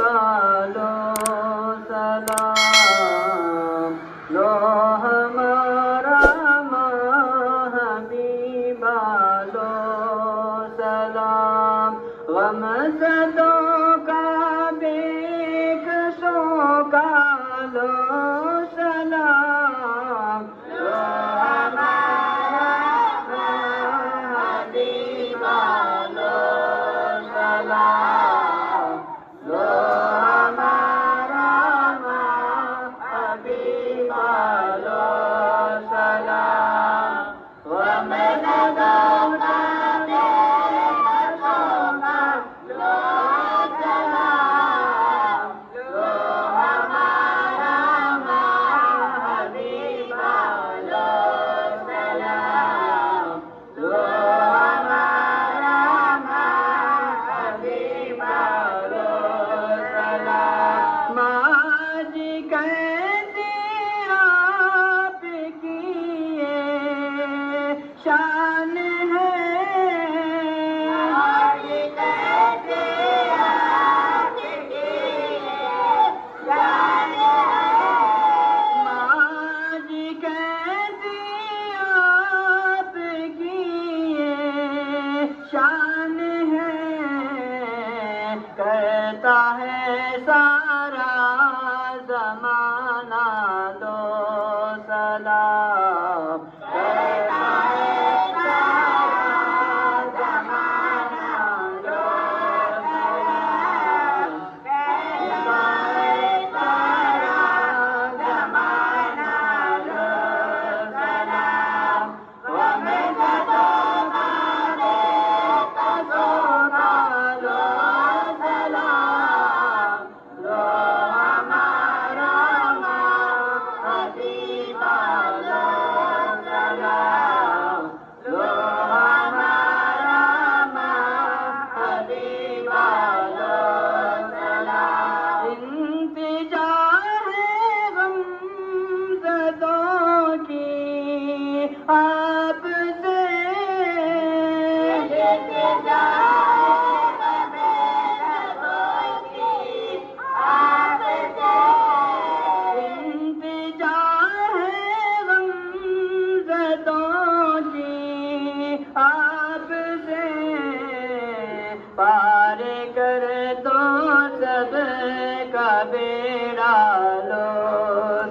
बालो सलाम लो हमारा महबीबा लो सलाम गम ज़दों का बेकसों का लो सलाम लो हमारा महबीबा लो सलाम लो हमारा महबीबा लो सलाम गम ज़दों का बेकसों का लो सलाम लो हमारा महबीबा लो सलाम लो हमारा महबीबा लो सलाम माज कहते आपकी ये शान है माज कहते आपकी ये शान है माज कहते आपकी ये शान है कहता है सारा ज़माना लो सलाम कहता है सारा ज़माना लो सलाम कहता है सारा ज़माना लो सलाम गम ज़दों का बेकसों का लो सलाम लो हमारा महबीबा लो सलाम लो हमारा महबीबा लो सलाम इंतजार है गम ज़दों की आपसे इंतजार है गम ज़दों की आपसे पार कर दो सब का बेड़ा लो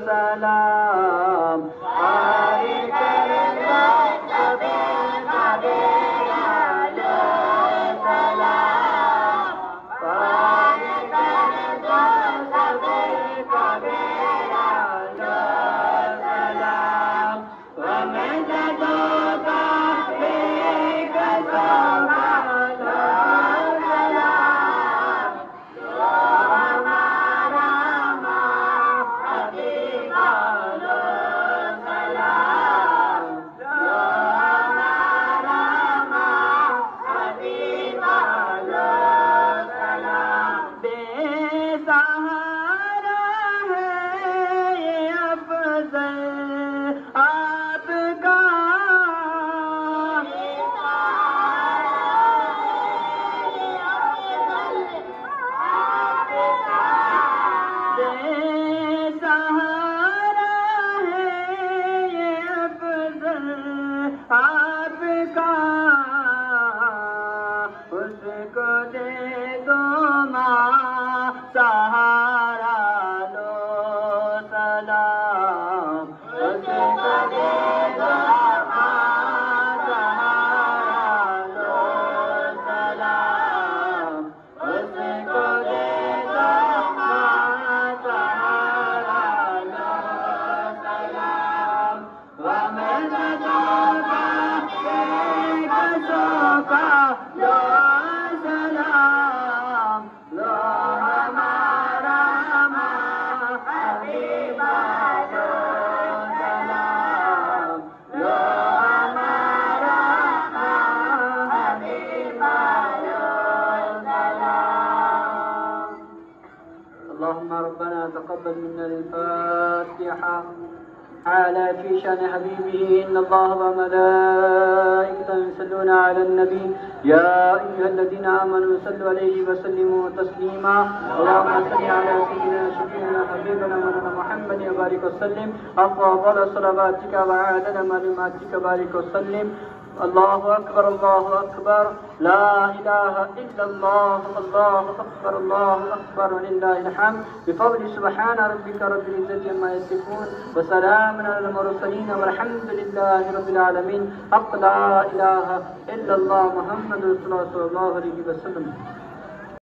सलाम पार कर दो सब का बेड़ा लो सलाम पार कर दो सब का बेड़ा लो सलाम गम ज़दों का बेकसों का लो सलाम लो हमारा महबीबा लो सलाम लो हमारा महबीबा लो सलाम बेसहारा है ये अफ़ज़ल आपका बेसहारा है ये अफ़ज़ल आपका उसको दे दो माँ सहारा लो सलाम उसको दे दो माँ सहारा लो सलाम उसको दे दो माँ सहारा लो सलाम गम ज़दों का बेकसों का लो सलाम लो हमारा महबीबा लो सलाम लो हमारा महबीबा लो सलाम اللهم ربنا تقبل منا الفاتحة تعالى في شأن حبيبه إن الله وملائكته يصلون على النبي يا أيها الذين آمنوا صلوا عليه وسلموا تسليما اللهم صل على سيدنا شفيعنا حبيبنا مولانا محمد وبارك وسلم أفضل صلواتك وعادل معلوماتك بارك وسلم الله أكبر الله أكبر لا إله إلا الله الله أكبر الله أكبر ولله الحمد بفضل سبحان ربك رب العزة عما يصفون وسلام على المرسلين والحمد لله رب العالمين حق لا إله إلا الله محمد رسول الله صلى الله عليه وسلم.